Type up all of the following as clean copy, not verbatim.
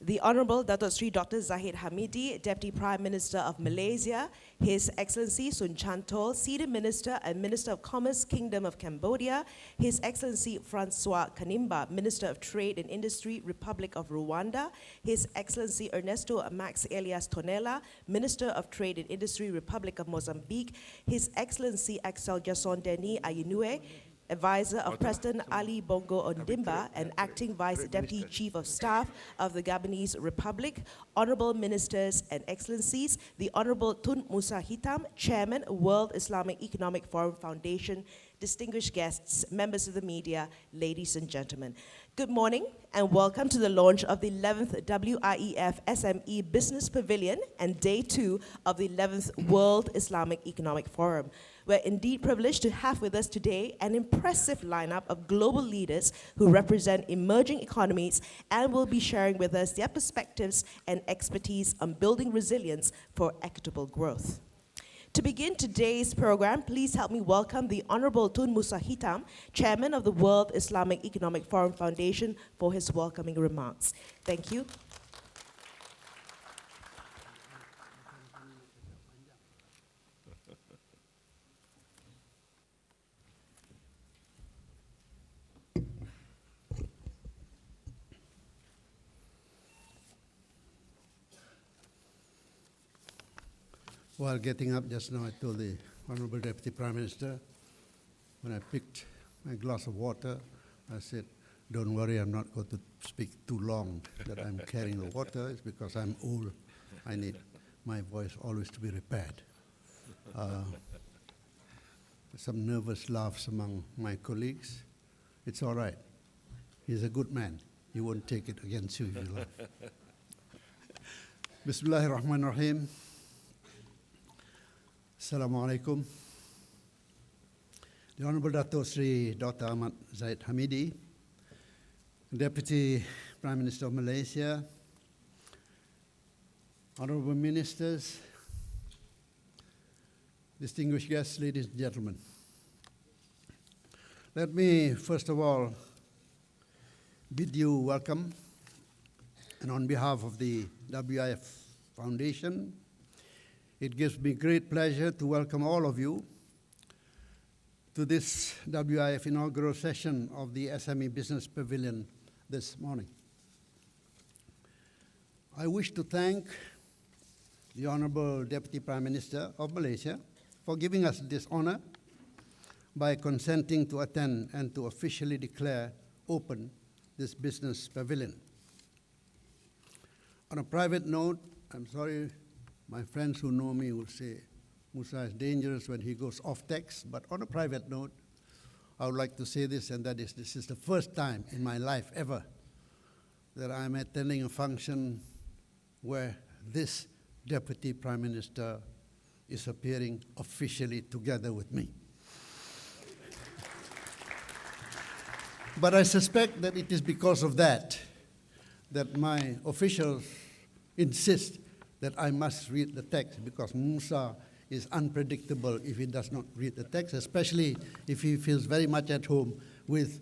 the Honorable Dato Sri Dr. Zahid Hamidi, Deputy Prime Minister of Malaysia, His Excellency Sun Chantol, Senior Minister and Minister of Commerce, Kingdom of Cambodia, His Excellency Francois Kanimba, Minister of Trade and Industry, Republic of Rwanda, His Excellency Ernesto Max Elias Tonela, Minister of Trade and Industry, Republic of Mozambique, His Excellency Axel Jason Denis Ayinue, Advisor of President Ali Bongo Ondimba and Acting Vice Deputy Chief of Staff of the Gabonese Republic, Honorable Ministers and Excellencies, the Honorable Tun Musa Hitam, Chairman, World Islamic Economic Forum Foundation, distinguished guests, members of the media, ladies and gentlemen. Good morning and welcome to the launch of the 11th WIEF SME Business Pavilion and Day 2 of the 11th World Islamic Economic Forum. We're indeed privileged to have with us today an impressive lineup of global leaders who represent emerging economies and will be sharing with us their perspectives and expertise on building resilience for equitable growth. To begin today's program, please help me welcome the Honorable Tun Musa Hitam, Chairman of the World Islamic Economic Forum Foundation, for his welcoming remarks. Thank you. While getting up just now, I told the Honorable Deputy Prime Minister, when I picked my glass of water, I said, don't worry, I'm not going to speak too long that I'm carrying the water. It's because I'm old. I need my voice always to be repaired. Some nervous laughs among my colleagues. It's all right. He's a good man. He won't take it against you if you laugh. Bismillahir Rahmanir Rahim. Assalamu alaikum. The Honorable Dato Sri Dr. Ahmad Zahid Hamidi, Deputy Prime Minister of Malaysia, Honorable Ministers, distinguished guests, ladies and gentlemen. Let me first of all bid you welcome, and on behalf of the WIEF Foundation, it gives me great pleasure to welcome all of you to this WIEF inaugural session of the SME Business Pavilion this morning. I wish to thank the Honorable Deputy Prime Minister of Malaysia for giving us this honor by consenting to attend and to officially declare open this business pavilion. On a private note, I'm sorry, my friends who know me will say Musa is dangerous when he goes off text, but on a private note, I would like to say this, and that is, this is the first time in my life ever that I'm attending a function where this Deputy Prime Minister is appearing officially together with me. But I suspect that it is because of that my officials insist that I must read the text, because Musa is unpredictable if he does not read the text, especially if he feels very much at home with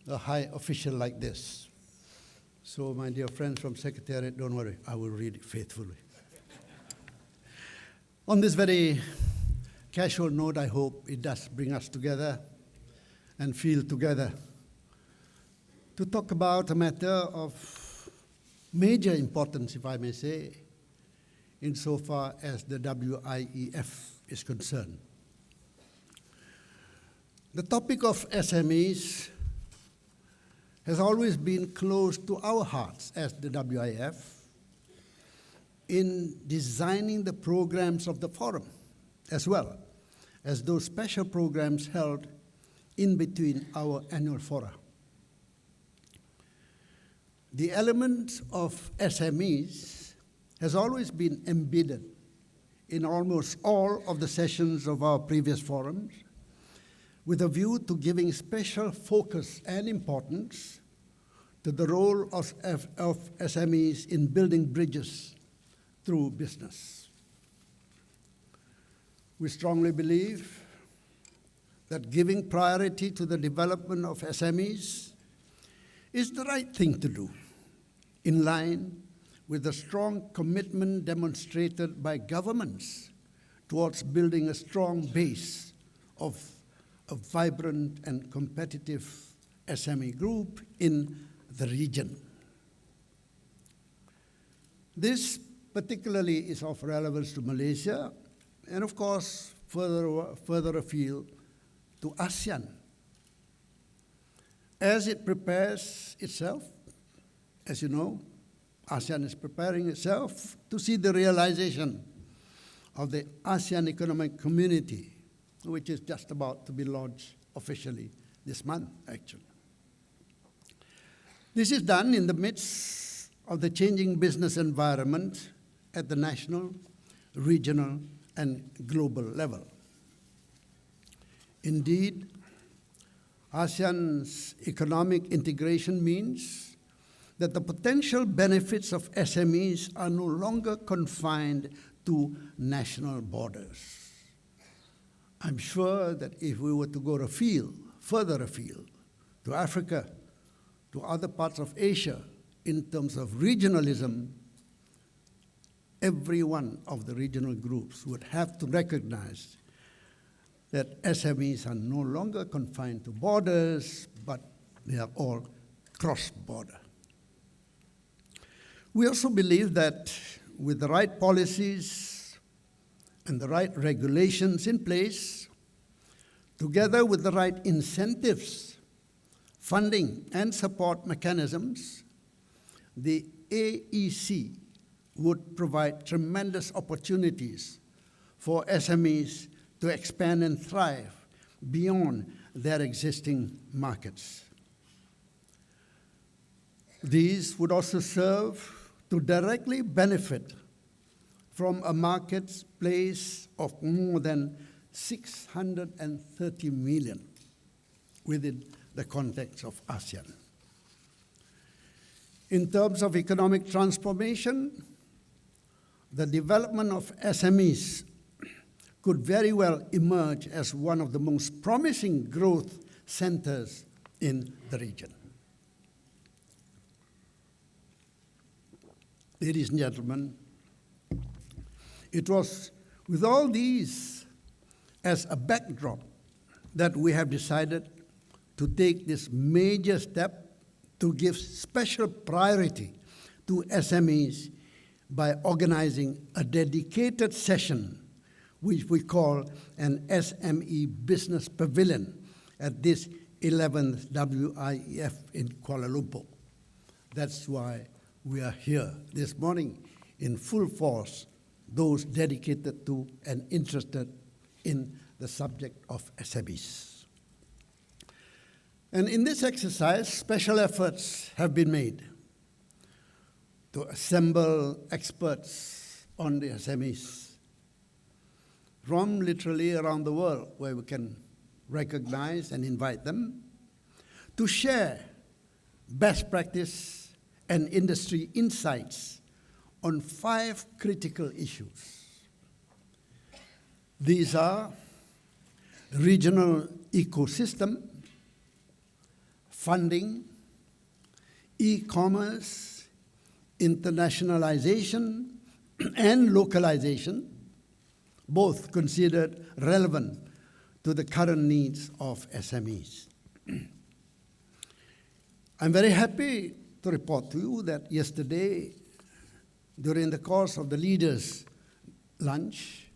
a high official like this. So, my dear friends from Secretariat, don't worry, I will read it faithfully. On this very casual note, I hope it does bring us together and feel together to talk about a matter of major importance, if I may say, insofar as the WIEF is concerned. The topic of SMEs has always been close to our hearts as the WIEF in designing the programs of the forum, as well as those special programs held in between our annual fora. The element of SMEs has always been embedded in almost all of the sessions of our previous forums, with a view to giving special focus and importance to the role of SMEs in building bridges through business. We strongly believe that giving priority to the development of SMEs is the right thing to do, in line with the strong commitment demonstrated by governments towards building a strong base of a vibrant and competitive SME group in the region. This particularly is of relevance to Malaysia and, of course, further afield to ASEAN. As it prepares itself, as you know, ASEAN is preparing itself to see the realization of the ASEAN Economic Community, which is just about to be launched officially this month, actually. This is done in the midst of the changing business environment at the national, regional, and global level. Indeed, ASEAN's economic integration means that the potential benefits of SMEs are no longer confined to national borders. I'm sure that if we were to go further afield, to Africa, to other parts of Asia, in terms of regionalism, every one of the regional groups would have to recognize that SMEs are no longer confined to borders, but they are all cross-border. We also believe that with the right policies and the right regulations in place, together with the right incentives, funding, and support mechanisms, the AEC would provide tremendous opportunities for SMEs to expand and thrive beyond their existing markets. These would also serve to directly benefit from a marketplace of more than 630 million within the context of ASEAN. In terms of economic transformation, the development of SMEs could very well emerge as one of the most promising growth centers in the region. Ladies and gentlemen, it was with all these as a backdrop that we have decided to take this major step to give special priority to SMEs by organizing a dedicated session, which we call an SME Business Pavilion at this 11th WIEF in Kuala Lumpur. That's why we are here this morning in full force, those dedicated to and interested in the subject of SMEs. And in this exercise, special efforts have been made to assemble experts on the SMEs from literally around the world, where we can recognize and invite them to share best practice and industry insights on 5 critical issues. These are regional ecosystem, funding, e-commerce, internationalization, and localization, both considered relevant to the current needs of SMEs. I'm very happy to report to you that yesterday, during the course of the leaders' lunch,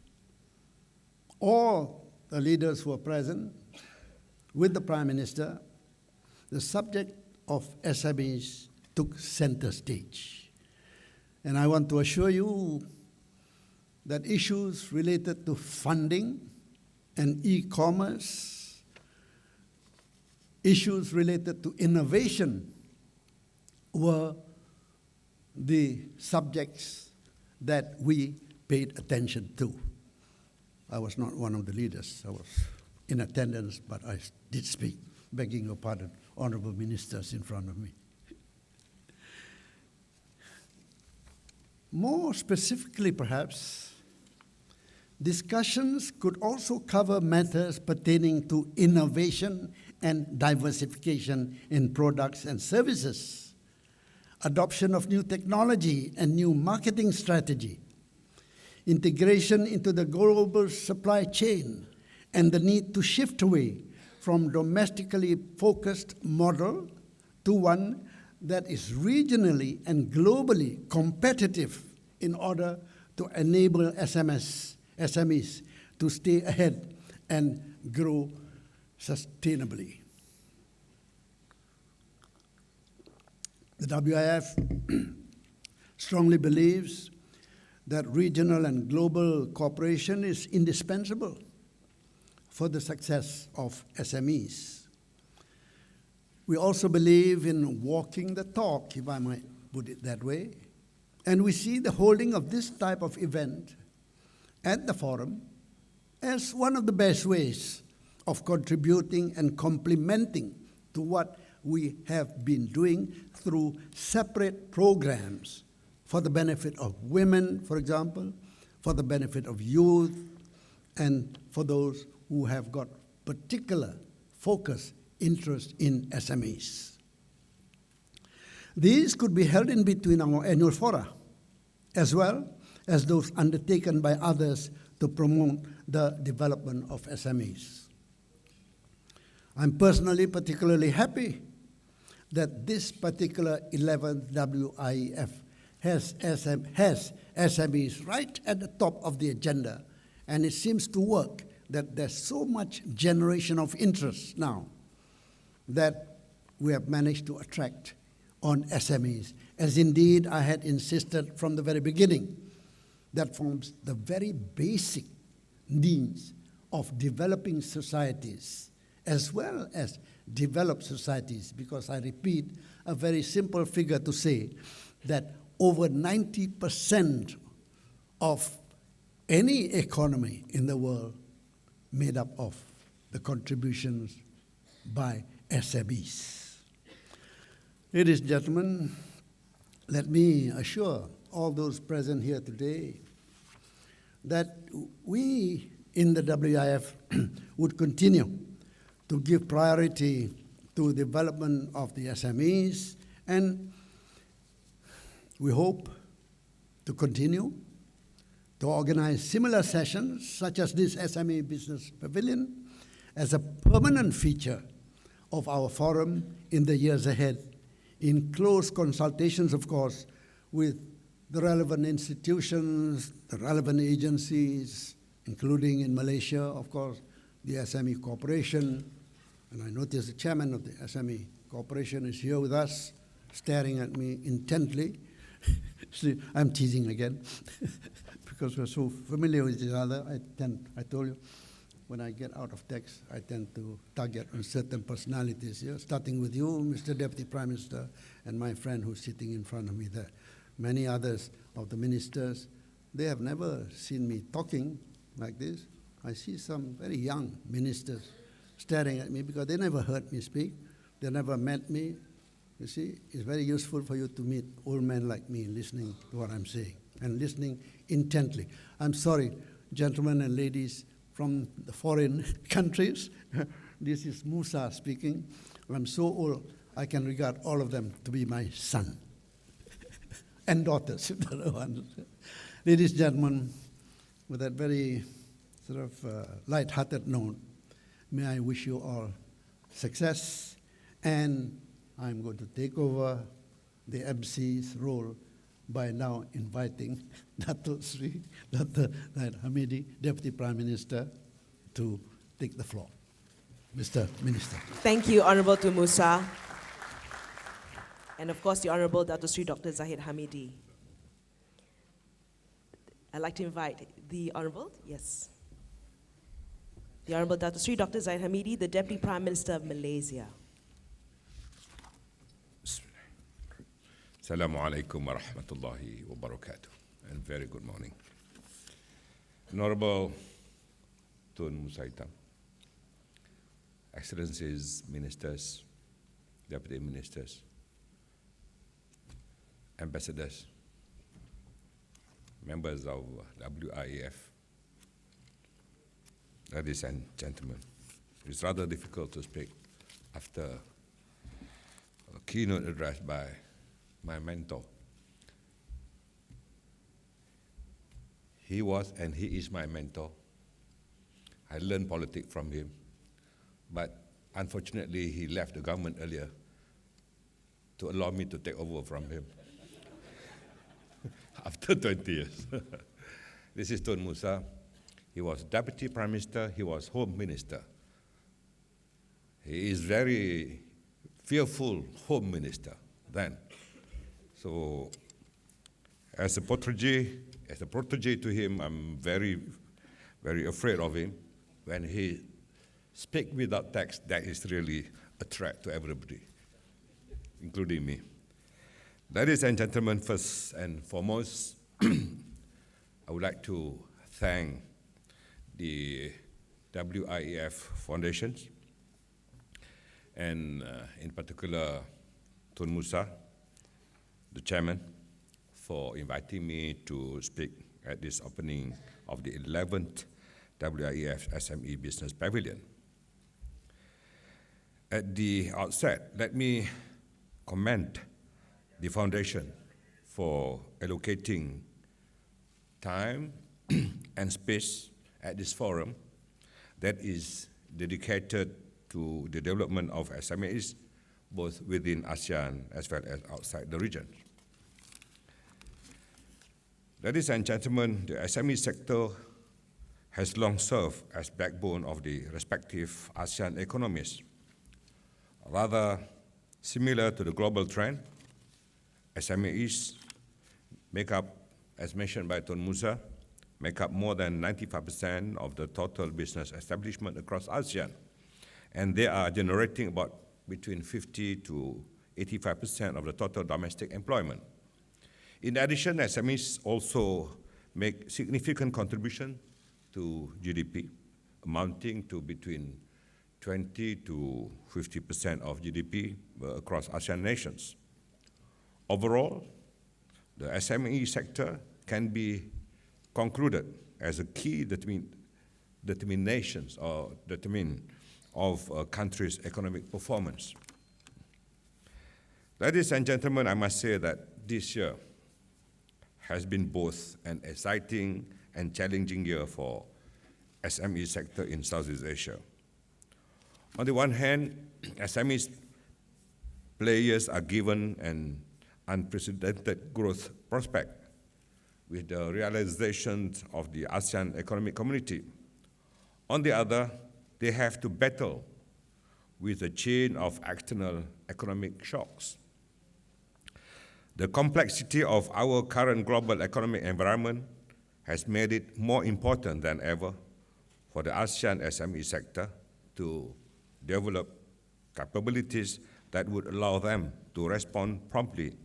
all the leaders who were present with the Prime Minister, the subject of SMEs took center stage. And I want to assure you that issues related to funding and e-commerce, issues related to innovation were the subjects that we paid attention to. I was not one of the leaders. I was in attendance, but I did speak, begging your pardon, honorable ministers in front of me. More specifically, perhaps, discussions could also cover matters pertaining to innovation and diversification in products and services, adoption of new technology and new marketing strategy, integration into the global supply chain, and the need to shift away from domestically focused model to one that is regionally and globally competitive in order to enable SMEs to stay ahead and grow sustainably. The WIEF strongly believes that regional and global cooperation is indispensable for the success of SMEs. We also believe in walking the talk, if I might put it that way, and we see the holding of this type of event at the forum as one of the best ways of contributing and complementing to what we have been doing through separate programs for the benefit of women, for example, for the benefit of youth, and for those who have got particular focus, interest in SMEs. These could be held in between our annual fora, as well as those undertaken by others to promote the development of SMEs. I'm personally particularly happy that this particular 11th WIEF has SMEs right at the top of the agenda, and it seems to work that there's so much generation of interest now that we have managed to attract on SMEs, as indeed I had insisted from the very beginning. That forms the very basic needs of developing societies, as well as developed societies, because I repeat a very simple figure to say that over 90% of any economy in the world made up of the contributions by SMEs. Ladies and gentlemen, let me assure all those present here today that we in the WIEF would continue to give priority to the development of the SMEs, and we hope to continue to organize similar sessions such as this SME Business Pavilion as a permanent feature of our forum in the years ahead, in close consultations, of course, with the relevant institutions, the relevant agencies, including in Malaysia, of course, the SME Corporation. And I notice the chairman of the SME Corporation is here with us, staring at me intently. See, I'm teasing again, because we're so familiar with each other. I told you, when I get out of text, I tend to target on certain personalities here, starting with you, Mr. Deputy Prime Minister, and my friend who's sitting in front of me there. Many others of the ministers, they have never seen me talking like this. I see some very young ministers staring at me because they never heard me speak. They never met me. You see, it's very useful for you to meet old men like me listening to what I'm saying and listening intently. I'm sorry, gentlemen and ladies from the foreign countries. This is Musa speaking. I'm so old, I can regard all of them to be my son and daughters, if the other ones. Ladies and gentlemen, with that very sort of light-hearted note, may I wish you all success, and I'm going to take over the MC's role by now inviting Dato Seri, Dato Hamidi, Deputy Prime Minister, to take the floor. Mr. Minister. Thank you, Honorable Tun Musa. And of course, the Honorable Dato Sri Dr. Zahid Hamidi. I'd like to invite the Honorable, yes. The Honorable Dato Sri Dr. Zahid Hamidi, the Deputy Prime Minister of Malaysia. Assalamu alaikum wa rahmatullahi wa barakatuh, and very good morning. Honorable Tun Musa Hitam, Excellencies, Ministers, Deputy Ministers, Ambassadors, members of WIEF, ladies and gentlemen. It's rather difficult to speak after a keynote address by my mentor. He was and he is my mentor. I learned politics from him, but unfortunately he left the government earlier to allow me to take over from him after 20 years. This is Tun Musa. He was Deputy Prime Minister, he was Home Minister. He is very fearful Home Minister then. So as a protege to him, I'm very, very afraid of him. When he speaks without text, that is really a threat to everybody, including me. Ladies and gentlemen, first and foremost, I would like to thank the WIEF Foundations, and in particular, Tun Musa, the chairman, for inviting me to speak at this opening of the 11th WIEF SME Business Pavilion. At the outset, let me commend the foundation for allocating time and space at this forum that is dedicated to the development of SMEs, both within ASEAN as well as outside the region. Ladies and gentlemen, the SME sector has long served as backbone of the respective ASEAN economies. Rather similar to the global trend, SMEs make up, as mentioned by Tun Musa, make up more than 95% of the total business establishment across ASEAN. And they are generating about between 50 to 85% of the total domestic employment. In addition, SMEs also make significant contribution to GDP, amounting to between 20 to 50% of GDP across ASEAN nations. Overall, the SME sector can be concluded as a key determinant of a country's economic performance. Ladies and gentlemen, I must say that this year has been both an exciting and challenging year for SME sector in Southeast Asia. On the one hand, SME players are given an unprecedented growth prospect with the realization of the ASEAN Economic Community. On the other, they have to battle with a chain of external economic shocks. The complexity of our current global economic environment has made it more important than ever for the ASEAN SME sector to develop capabilities that would allow them to respond promptly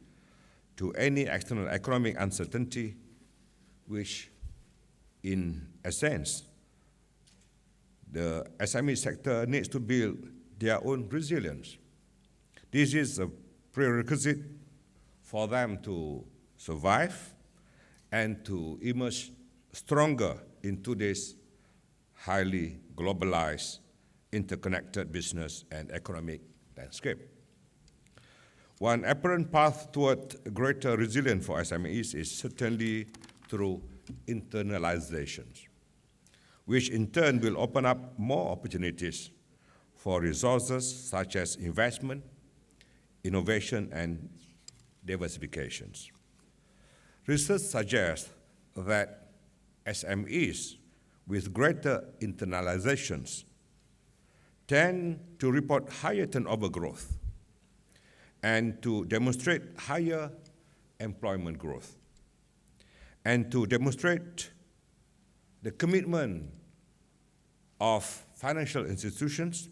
to any external economic uncertainty, which, in a sense, the SME sector needs to build their own resilience. This is a prerequisite for them to survive and to emerge stronger in today's highly globalized, interconnected business and economic landscape. One apparent path toward greater resilience for SMEs is certainly through internalizations, which in turn will open up more opportunities for resources such as investment, innovation, and diversifications. Research suggests that SMEs with greater internalizations tend to report higher turnover growth and to demonstrate higher employment growth and to demonstrate the commitment of financial institutions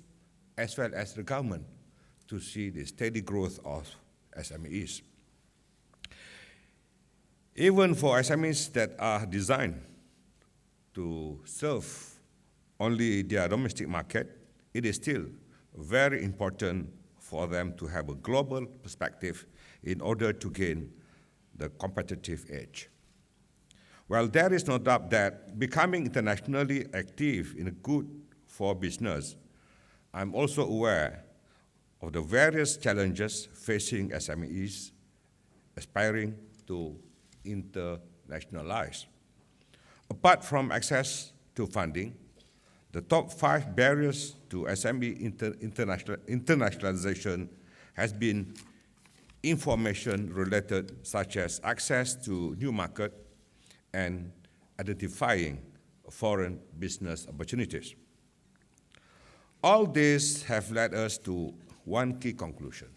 as well as the government to see the steady growth of SMEs. Even for SMEs that are designed to serve only their domestic market, it is still very important for them to have a global perspective in order to gain the competitive edge. Well, there is no doubt that becoming internationally active is good for business. I'm also aware of the various challenges facing SMEs aspiring to internationalize. Apart from access to funding, the top 5 barriers to SME internationalization has been information related, such as access to new market and identifying foreign business opportunities. All these have led us to one key conclusion,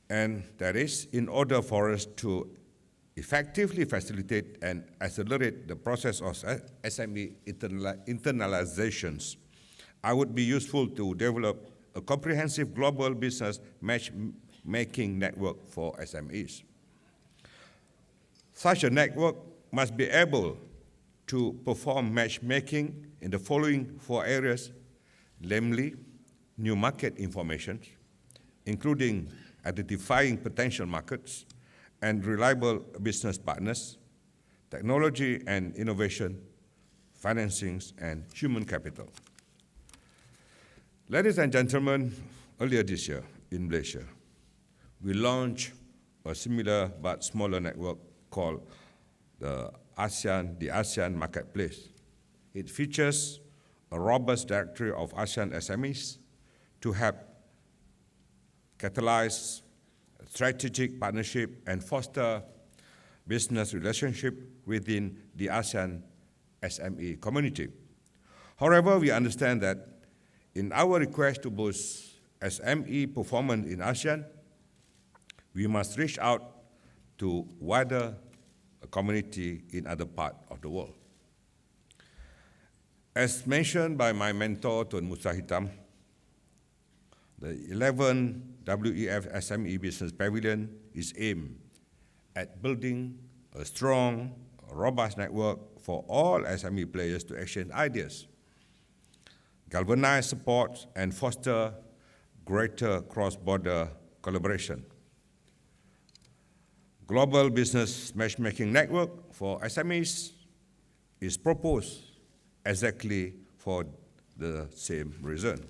and that is, in order for us to effectively facilitate and accelerate the process of SME internalizations, I would be useful to develop a comprehensive global business matchmaking network for SMEs. Such a network must be able to perform matchmaking in the following 4 areas, namely new market information, including identifying potential markets and reliable business partners, technology and innovation, financings, and human capital. Ladies and gentlemen, earlier this year in Malaysia, we launched a similar but smaller network called the ASEAN Marketplace. It features a robust directory of ASEAN SMEs to help catalyze strategic partnership and foster business relationship within the ASEAN SME community. However, we understand that in our request to boost SME performance in ASEAN, we must reach out to wider community in other parts of the world. As mentioned by my mentor, Tun Musa Hitam, the 11 WEF SME Business Pavilion is aimed at building a strong, robust network for all SME players to exchange ideas, galvanize support, and foster greater cross-border collaboration. Global Business Matchmaking Network for SMEs is proposed exactly for the same reason.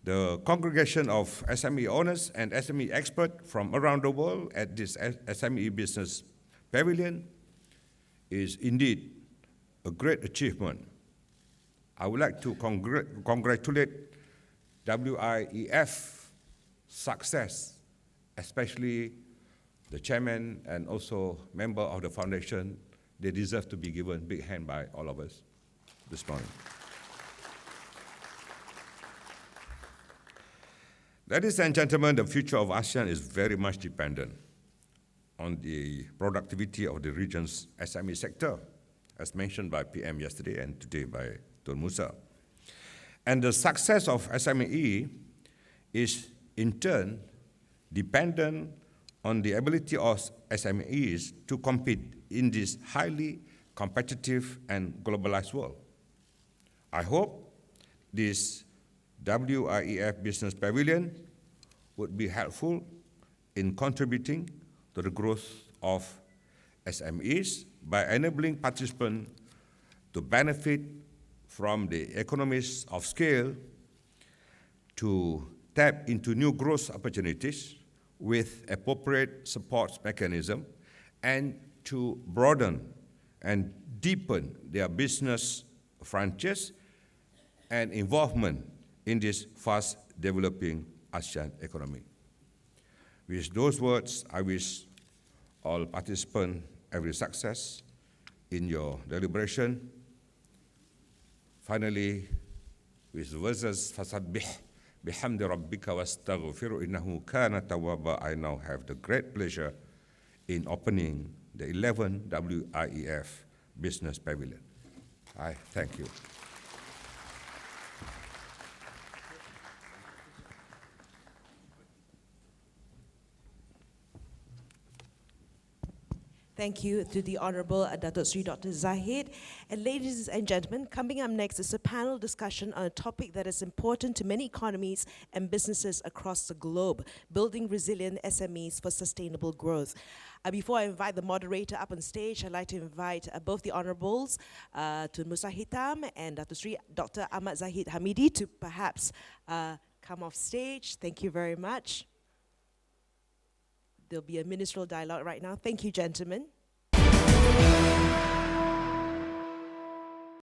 The congregation of SME owners and SME experts from around the world at this SME Business Pavilion is indeed a great achievement. I would like to congratulate WIEF success, especially the chairman and also member of the foundation. They deserve to be given a big hand by all of us this morning. Ladies and gentlemen, the future of ASEAN is very much dependent on the productivity of the region's SME sector, as mentioned by PM yesterday and today by Tun Musa. And the success of SME is, in turn, dependent on the ability of SMEs to compete in this highly competitive and globalized world. I hope this WIEF Business Pavilion would be helpful in contributing to the growth of SMEs by enabling participants to benefit from the economies of scale, to tap into new growth opportunities with appropriate support mechanism, and to broaden and deepen their business frontiers and involvement in this fast-developing ASEAN economy. With those words, I wish all participants every success in your deliberation. Finally, with the verses, فَسَبِّحْ بِحَمْدِ رَبِّكَ وَاسْتَغْفِرُ إِنَّهُ كَانَ تَوَّابًا, I now have the great pleasure in opening the 11 WIEF Business Pavilion. I thank you. Thank you to the Honorable Dato Sri Dr. Zahid. And ladies and gentlemen, coming up next is a panel discussion on a topic that is important to many economies and businesses across the globe, building resilient SMEs for sustainable growth. Before I invite the moderator up on stage, I'd like to invite both the Honorables, Tun Musa Hitam and Dr. Ahmad Zahid Hamidi, to perhaps come off stage. Thank you very much. There'll be a ministerial dialogue right now. Thank you, gentlemen.